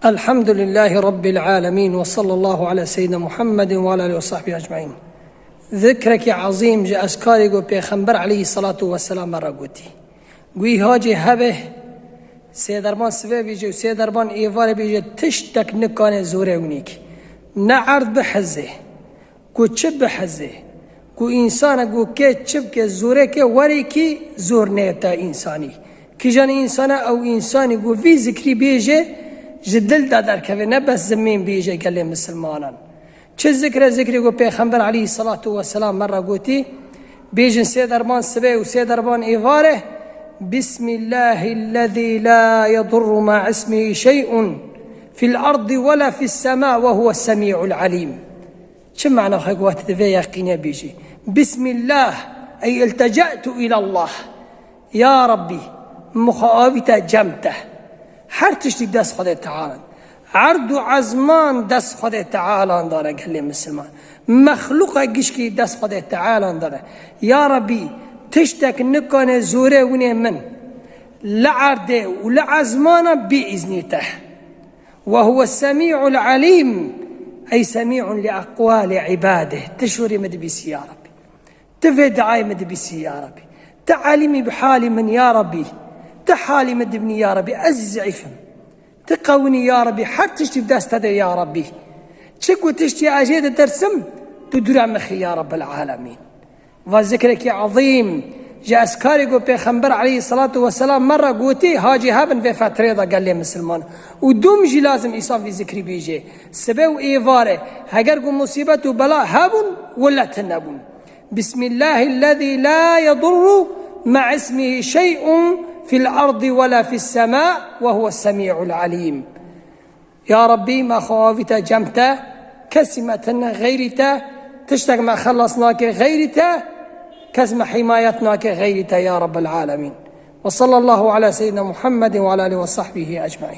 الحمد لله رب العالمين، وصلى الله على سيدنا محمد وعلى آله وصحبه أجمعين. ذكرك عظيم جاء أسكاري قو پیغمبر عليه الصلاة والسلام مرا قوتي قوي هاجي هبه سيدربان سوه بيجي و سيدربان ايوار بيجي تشتك نكان زوره ونيك نعرض بحزه قو چب بحزه قو انسان قو كي چب كي زوره كي وري كي زور نيتا انساني كي جان انسان او انساني قو في ذكري بيجي جدل دادر كوي نبس زمين بيجي قال لي مسلمانا چه ذكري قو پیغمبر عليه الصلاة والسلام مرة قوتي بيجن سيدربان سوه و سيدربان ايواره بسم الله الذي لا يضر مع اسمه شيء في الأرض ولا في السماء وهو السميع العليم. شو معنى خيقوات ذي يقيني بيجي بسم الله أي التجأت إلى الله يا ربي مخاوفته جمته حرتش دست خده تعالى عرض عزمان دست خده تعالى داره قال لي مسلمان مخلوق قشكي دست خده تعالى داره يا ربي تشتك نكون زوره وني من لعرده ولعزمانه بإذنته وهو السميع العليم أي سميع لأقوال عباده. تشوري مدبيسي يا ربي تفي دعاي مدبيسي يا ربي تعاليمي بحالي من يا ربي تحالي مدبني يا ربي أزعفهم تقوني يا ربي حتى تشتي بداست يا ربي تشكو تشتي أجيد ترسم تدرع مخي يا رب العالمين. وذكرك عظيم جاء اسكاري قو پیغمبر عليه الصلاة والسلام مرة قوتي هاجي هابن في فترة دا قال لي مسلمان ودوم جي لازم إصاف في ذكري بيجي سبو إيواره هقر قو مصيبة وبلاء هابن ولا تنبون. بسم الله الذي لا يضر مع اسمه شيء في الأرض ولا في السماء وهو السميع العليم. يا ربي ما خوافته جمته كسمتنا غيرته تشتق ما خلصناك غيرته كزم حمايتنا كغيرته يا رب العالمين. وصلى الله على سيدنا محمد وعلى آله وصحبه أجمعين.